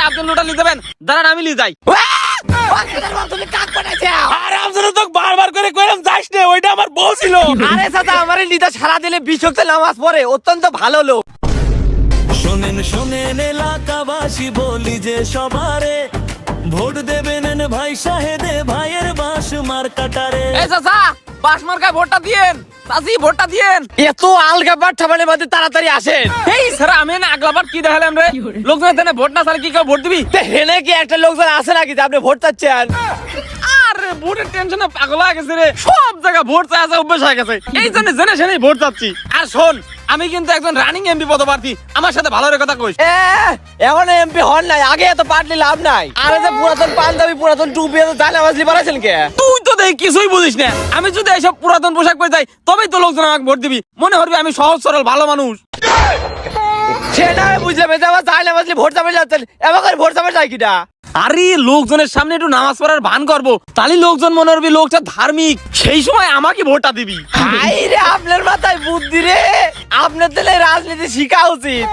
যে আপনি লোটা নিয়ে যাবেন, দাঁড়ান আমি নিয়ে যাই। তুমি কাক পাঠাইছে? আরে আমজাদা তো বারবার করে কইলাম যাইস না, ওইটা আমার বউ ছিল। আরে চাচা আমারে লিদা সারা দিলে 20 ওয়াক্ত নামাজ পড়ে, অত্যন্ত ভালো লোক। শোনেন শোনেন এলাকাবাসী বলি যে সবারে, ভোট দেবেন ভাই শাহেদে ভাইয়ের বাস মার কাটারে। এই চাচা বাস মার্কায় ভোটটা দিয়েন, চাচি ভোটটা দিয়েন। এত আলগা পাঠাবানের মধ্যে তাড়াতাড়ি আসেন। এই স্যার আমি না আগলাবার কি দেখালাম রে, লোকজন এখানে ভোট না চালে কি কেউ ভোট দিবি? হেনে কি একটা লোকজন আছে নাকি যে আপনি ভোট চাচ্ছেন? আরে ভোটের টেনশনে পাগল হয়ে গেছে রে, সব জায়গায় ভোট চাওয়া অভ্যাস হয়ে গেছে, এই জন্য জেনে শুনেই ভোট চাচ্ছি। আর শোন, আমি কিন্তু একজন রানিং এমপি পদপ্রার্থী, আমার সাথে ভালো কথা কইস। এখন এমপি হন নাই, আগে এত পাটলি লাভ নাই। আরে যে পুরাতন পাঞ্জাবি পুরাতন টুপি এত জানা বাজলি পারাছেন কে? তুই তো দেখি কিছুই বুঝিস না, আমি যদি এইসব পুরাতন পোশাক পরে যাই তবেই তো লোকজন আমাকে ভোট দিবি, মনে করবি আমি সহজ সরল ভালো মানুষ। সেটা আমি বুঝলাম, এই যে আমার জানা বাজলি ভোট চাপে যাচ্ছেন, এবার ভোট চাপে যায় কিটা? আরে লোকজনের সামনে একটু নামাজ পড়ার ভান করবো, তাহলে লোকজন মনে করবি লোকটা ধার্মিক, সেই সময় আমাকে ভোটটা দিবি। হাই রে আপনার মাথায় বুদ্ধি রে, আপনার তাহলে রাজনীতি শিখা উচিত।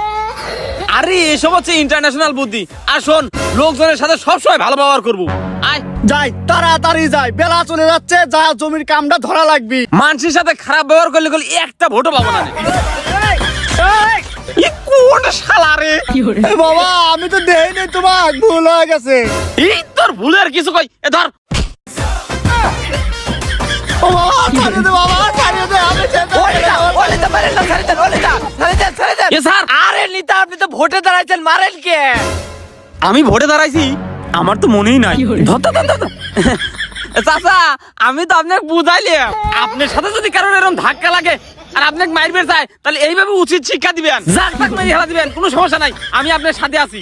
আরে এসব হচ্ছে ইন্টারন্যাশনাল বুদ্ধি। আর শোন, লোকজনের সাথে সবসময় ভালো ব্যবহার করবো। আয় যাই তাড়াতাড়ি যাই, বেলা চলে যাচ্ছে, যা জমির কামটা ধরা লাগবি। মানুষের সাথে খারাপ ব্যবহার করলে একটা ভোটও পাবো না। ই কোন শালা রে? এ বাবা আমি তো দেই নাই, তোমার ভুল হয়ে গেছে। এই তোর ভুলের কিছু কই, এ ধর। ও বাবা ছাড়িয়ে দে, বাবা ছাড়িয়ে দে, আমি যেতে ওলে দা, ওলে দা, মারেন না, ছাড়ে দেন, ওলে দা, ছাড়ে দেন, ছাড়ে দেন। এ স্যার, আরে নিতা আপনি তো ভোটে দাঁড়াইছেন, মারেন কে? আমি ভোটে দাঁড়াইছি, আমার তো মনেই নাই। ধর, ধর, ধর, ধর, ধর। চাচা আমি তো আপনাকে বুঝাইলাম, আপনার সাথে যদি কারোর এরকম ধাক্কা লাগে আর আপনাকে মারবে চায়, তাহলে এইভাবে উচিত শিক্ষা দিবেন, জাক তাক মেরে হেলা দিবেন, কোনো সমস্যা নাই, আমি আপনার সাথে আছি।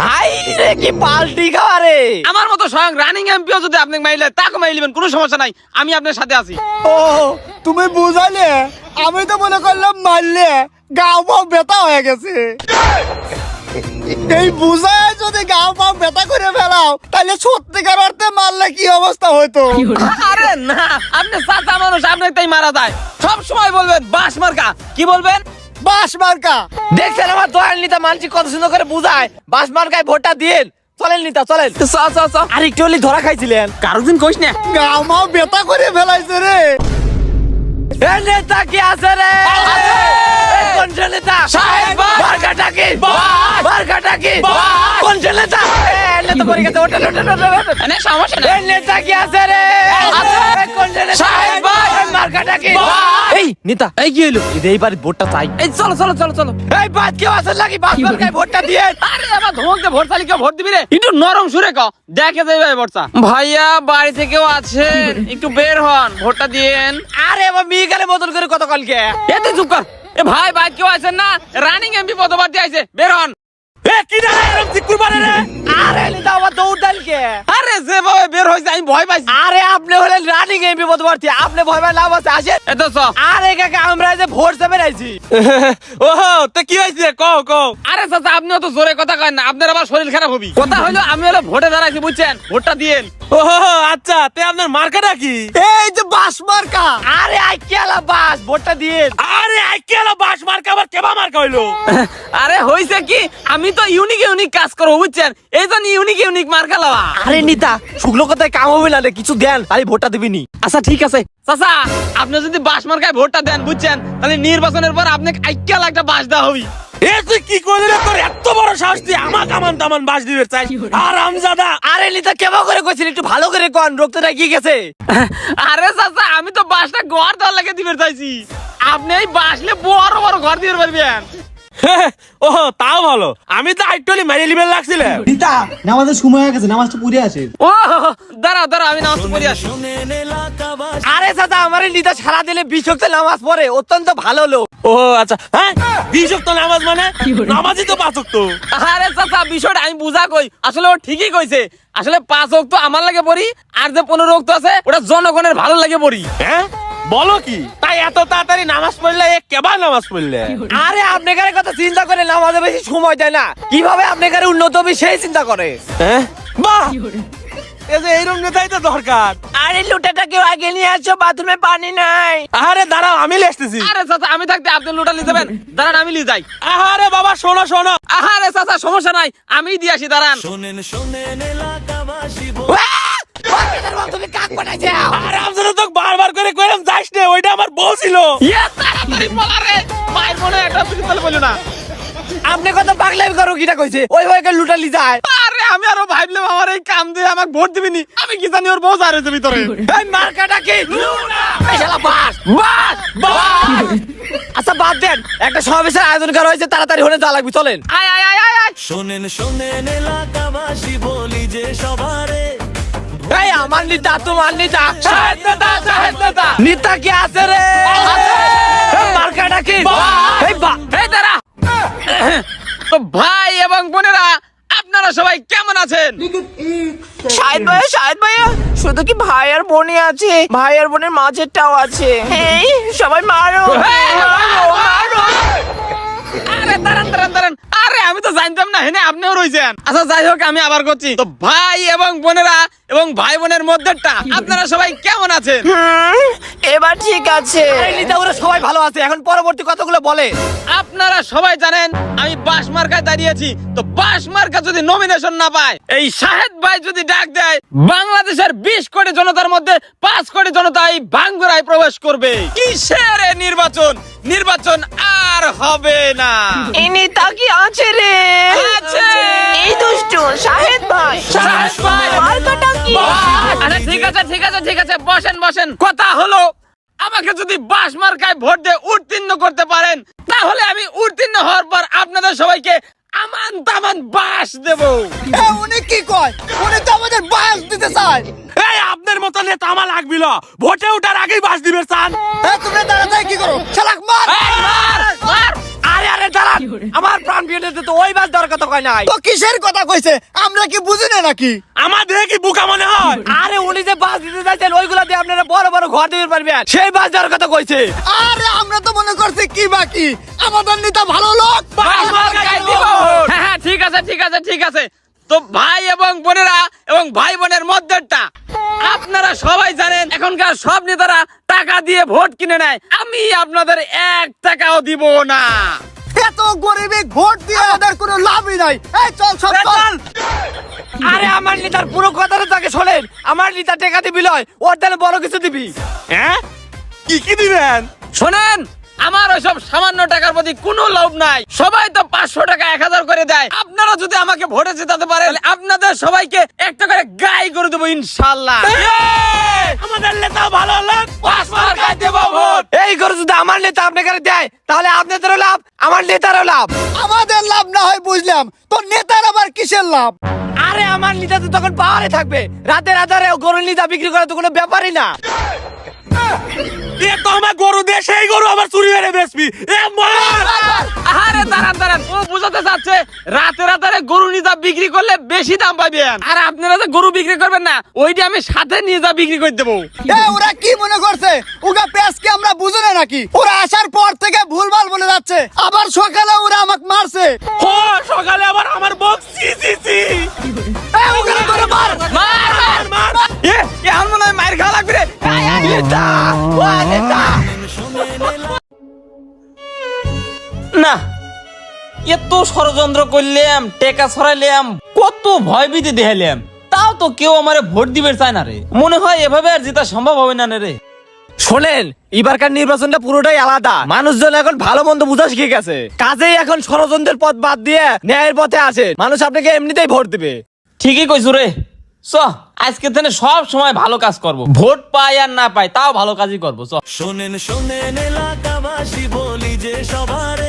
হাই রে কি পাল্টি খাওয়া রে। আমার মতো স্বয়ং রানিং এমপিও যদি আপনাকে মাইলে তাকে মাইলে দিবেন, কোনো সমস্যা নাই, আমি আপনার সাথে আছি। ও তুমি বুঝাইলে, আমি তো মনে করলাম মারলে গাও পাও ব্যথা হয়ে গেছে। এই বুঝায় যদি গাও পাও ব্যথা করে ফেলাও, তাহলে সত্যিকার অর্থে মারলে কি অবস্থা হতো? আরে না, আপনি চাচা মানুষ, আপনাকে তাই মারা যায়। সব সময় বলবেন বাস মার্কা, কি বলবেন? বাস মার্কা। দেখছেন আমার দয়াল নিতা মানসিক কত সুন্দর করে বুঝায়, বাস মার্কায় ভোটটা দিন। চলেন নিতা চলেন। আর একটু হলে ধরা খাইছিলেন। কারো দিন কইস না। গাও মাও ব্যথা করে ফেলাইছে রে। এ নেতা কি আছে রে? কোন নেতা? সাহেব ভাই। মার্কাটা কি? ভাই। মার্কাটা কি? ভাই। কোন নেতা? এ নেতা পরে গেছে, ওঠেন ওঠেন ওঠেন ওঠেন। এনে সমস্যা এ নাই। নেতা কি আছে রে? আছে। এ কোন নেতা? সাহেব ভাই। এ মার্কাটা কি? ভাই। এই নেতা, এই কি হলো? এই বাড়ি ভোটটা চাই। এই চলো চলো চলো চলো। এই বাদ কেউ আছে নাকি? বাস মার্কায় ভোটটা দিয়ে। আরে আবার ধমক দে, ভোট চালি কেউ ভোট দিবি রে? একটু নরম সুরে ক, দেখে যাবে ভোটটা। ভাইয়া বাড়ি থেকেও আছেন, একটু বের হন, ভোটটা দিয়েন। আরে আমার মেয়ে গেলে মতন করে কত কালকে। এ তুই চুপ কর। এ ভাই বাইক কেউ আছেন না, রানিং এমপি পদপ্রার্থী আইছে, বের হন। এ কি না এরকম ঠিক করবা রে? আরে নেতা আমার দৌড় ডালকে। আরে যেভাবে বের হয়েছে আমি ভয় পাইছি। আরে আপনি হলেন রানিং এমপি পদপ্রার্থী, আপনি ভয় পাই লাভ আছে, আসেন। এ তো চ। আরে কাকা আমরা যে ভোট চাপে রাইছি। ওহো তো কি হইছে কও কও। আরে চাচা আপনিও তো জোরে কথা কয় না, আপনার আবার শরীর খারাপ হবি। কথা হলো আমি হলো ভোটে দাঁড়াইছি, বুঝছেন, ভোটটা দিয়েন। ওহো আচ্ছা, তে আপনার মার্কাটা কি? এই যে বাস মার্কা। আরে আই কেলা বাস ভোটটা দিয়ে। আরে আইকেলা বাস মার্কা আবার কেবা মার্কা হইলো? আরে হইছে কি, আমি তো ইউনিক ইউনিক কাজ করবো, বুঝছেন, এই জন্য ইউনিক ইউনিক মার্কা লওয়া। আরে নিতা শুকলো কথায় কাম হবে না রে, কিছু দেন তাহলে ভোটটা দিবিনি। আচ্ছা ঠিক আছে চাচা, আপনি যদি বাস মার্কায় ভোটটা দেন, বুঝছেন, তাহলে নির্বাচনের পর আপনাকে আইকেল একটা বাস দেওয়া হবি। এ তুই কি করলি রে? তোর এত বড় সাহস, তুই আমাকে আমান তামান বাস দিবে চাই? আর আমজাদা আরে নিতা কেমন করে কইছিস, একটু ভালো করে কোন, রক্তটা কি গেছে? আরে চাচা আমি তো বাসটা ঘর দেওয়ার লাগে দিবে চাইছি, আপনি এই বাসলে বড় বড় ঘর দিতে পারবেন। ওহো তাও ভালো, আমি তো আইটলি মারি লিবেল লাগছিলাম। রিতা নামাজের সময় হয়ে গেছে, নামাজটা পড়ে আসে। ও দাঁড়াও দাঁড়াও, আমি নামাজ পড়ি আসি। শোনেন এলাকাবাসী আরে চাচা আমার নিতা সারা দিলে 20 ওয়াক্ত নামাজ পড়ে, অত্যন্ত ভালো লোক। ও আচ্ছা, হ্যাঁ 20 ওয়াক্ত নামাজ মানে নামাজই তো 5 ওয়াক্ত। আরে চাচা বিষয়টা আমি বুঝা কই, আসলে ও ঠিকই কইছে, আসলে 5 ওয়াক্ত আমার লাগে পড়ি, আর যে 15 ওয়াক্ত আছে ওটা জনগণের ভালো লাগে পড়ি। হ্যাঁ বলো কি? তাই এত তাড়াতাড়ি নামাজ পড়লে এ কেবা নামাজ পড়লে? আরে আপনার কথা চিন্তা করে নামাজে বেশি সময় দেয় না, কিভাবে আপনার উন্নত হবে সেই চিন্তা করে। হ্যাঁ বাহ, এই যে এইরকম নেতাই তো দরকার। আরে লুটাটা কেউ আগে নিয়ে আসো, বাথরুমে পানি নাই। আরে দাঁড়াও, আমি লেসতেছি। আরে চাচা আমি থাকতে আপনি লোটা নিতে যাবেন, দাঁড়ান আমি নিয়ে যাই। আরে বাবা শোনো শোনো। আরে চাচা সমস্যা নাই, আমি দিয়ে আসি, দাঁড়ান। শোনেন শোনেন এলাকাবাসী তুমি কাক বানাইছে। আরে আমজাদা তো বারবার করে কইলাম যাইস না, ওইটা আমার বউ ছিল। তাড়াতাড়ি বলা রে, মায়ের মনে একটা পিস্তল বলো না। আপনি কত পাগলামি করো, কিটা কইছে ওই ভাইকে লুটালি যায়। আরে আমি আরো ভাবলাম আমার এই কাম দিয়ে আমাকে ভোট দিবিনি, আমি কি জানি ওর বউ আর হয়েছে ভিতরে। এই মার্কাটা কি এই শালা বাস বাস বাস। আচ্ছা বাদ দেন, একটা সমাবেশের আয়োজন করা হয়েছে, তাড়াতাড়ি হলে যাওয়া লাগবে, চলেন। আয় আয় আয় আয় আয়। শোনেন শোনেন এলাকাবাসী বলি যে সবারে এই আমার নেতা, তোমার নেতা, সাহেব নেতা, সাহেব নেতা। নেতা কি আছে রে? এই মার্কাটা কি এই বা এই দাঁড়া। তো ভাই এবং বোনেরা, আপনারা সবাই কেমন আছেন? শাহেদ ভাইয়া শুধু কি ভাই আর বোনই আছে? ভাই আর বোনের মাঝেরটাও আছে। এই সবাই মারো মারো মারো। আরে দাঁড়ান দাঁড়ান দাঁড়ান, আরে আমি তো জানতাম না হেনে আপনিও রয়েছেন। আচ্ছা যাই হোক, আমি আবার করছি। তো ভাই এবং বোনেরা এবং ভাই বোনের মধ্যেটা আপনারা সবাই কেমন আছেন? এবার ঠিক আছে। নেতা ওরা সবাই ভালো আছে, এখন পরবর্তী কথাগুলো বলে। আপনারা সবাই জানেন আমি বাস মার্কায় দাঁড়িয়েছি। তো বাস মার্কা যদি নমিনেশন না পায়, এই শাহেদ ভাই যদি ডাক দেয়, বাংলাদেশের 20 কোটি জনতার মধ্যে 5 কোটি জনতা এই বাঙ্গুরায় প্রবেশ করবে। কিসের এ নির্বাচন? নির্বাচন আর হবে না। এই নেতা কি আছে রে? আছে। এই দুষ্টু শাহেদ ভাই। শাহেদ ভাই। মার্কাটা কি? আচ্ছা ঠিক আছে ঠিক আছে ঠিক আছে, বসেন বসেন। কথা হলো, আমাকে যদি বাস মার্কায় ভোট দিয়ে উত্তীর্ণ করতে পারেন, তাহলে আমি উত্তীর্ণ হওয়ার পর আপনাদের সবাইকে আমান তামান বাস দেব। উনি কি কয়? উনি তো আমাদের বাস দিতে চায়। এই আপনার মতো নেতা আমার লাগবিল, ভোটে ওঠার আগেই বাস দিবে চান। তুমি দাঁড়াতে কি করো? শালাক মার। এই মার, মার। আরে আরে দাঁড়ান, আমার প্রাণ বিয়েতে তো ওই বাস দেওয়ার কথা কয় নাই। তো কিসের কথা কইছে? আমরা কি বুঝি না নাকি? আমার দেখে কি বুকা মনে হয়? আরে উনি যে বাস দিতে চাইছেন, ওইগুলা দিয়ে আপনারা বড় বড় ঘর দিতে পারবেন, সেই বাস দেওয়ার কথা কইছে। আরে আমরা তো মনে করছি কি বাকি আমাদের নেতা ভালো লোক। বাস মার্কায় দিব। হ্যাঁ হ্যাঁ ঠিক আছে ঠিক আছে ঠিক আছে। তো ভাই এবং বোনেরা এবং ভাই বোনের মধ্যেটা আপনারা সবাই জানেন, এখনকার সব নেতারা টাকা দিয়ে ভোট কিনে নেয়। আমি আপনাদের 1 টাকাও দিব না। এত গরিবে ভোট দিয়ে আমাদের কোনো লাভই নাই। এই চল সব চল। আরে আমার নেতার পুরো কথাটা তাকে শোনেন। আমার নেতা টাকা দিবি লয়, ওর তাহলে বড় কিছু দিবি। হ্যাঁ কি কি দিবেন? শোনেন, আমার ওইসব সামান্য টাকার প্রতি কোনো লোভ নাই। সবাই তো 500 টাকা 1000 করে দেয়। আপনারা যদি আমাকে ভোটে জেতাতে পারেন, তাহলে আপনাদের সবাইকে একটা করে গাই করে দেবো ইনশাআল্লাহ। আমাদের নেতা ভালো লোক, বাস মার্কায় দেব ভোট। এই করে যদি আমার নেতা আপনাকে দেয়, তাহলে আপনাদেরও লাভ, আমার নেতারও লাভ। আমাদের লাভ না হয় বুঝলাম, তো নেতার আবার কিসের লাভ? আরে আমার নেতা তো তখন পাওয়ারে থাকবে, রাতের আধারে গরুর নেতা বিক্রি করা তো কোনো ব্যাপারই না। এ তো আমার গরু দিয়ে সেই গরু আবার চুরি করে বেচবি। এ মার। আরে দাঁড়ান দাঁড়ান, ও বুঝাতে চাচ্ছে রাতে রাতে গরু নিয়ে যা বিক্রি করলে বেশি দাম পাবেন। আর আপনারা যে গরু বিক্রি করবেন না, ওইটা আমি সাথে নিয়ে যা বিক্রি করে দেবো। ওরা কি মনে করছে ওগা পেঁয়াজ কি আমরা বুঝি না নাকি? ওরা আসার পর থেকে ভুলভাল বলে যাচ্ছে, আবার সকালে ওরা আমাকে মারছে। ও সকালে আবার আমার বক সি সি সি। ওখানে করে মার। মার মার মার। এ এখন মনে হয় মায়ের খাওয়া লাগবে রে। নেতা, ও নেতা। না, এত ষড়যন্ত্র করলাম, টেকা ছড়াইলাম, কত ভয় ভীতি দেখাইলাম, তাও তো কেউ আমারে ভোট দিবে চায় না রে। মনে হয় এভাবে আর জেতা সম্ভব হবে না রে। শোনেন, এবারকার নির্বাচনটা পুরোটাই আলাদা। মানুষজন এখন ভালো মন্দ বুঝা শিখে গেছে, কাজেই এখন ষড়যন্ত্রের পথ বাদ দিয়ে ন্যায়ের পথে আসে। মানুষ আপনাকে এমনিতেই ভোট দিবে। ঠিকই কইছো রে। চ আজকে থেকে সব সময় ভালো কাজ করব, ভোট পাই আর না পাই তাও ভালো কাজই করবো। চ শোনেন শোনেন এলাকাবাসী বলি যে সবারে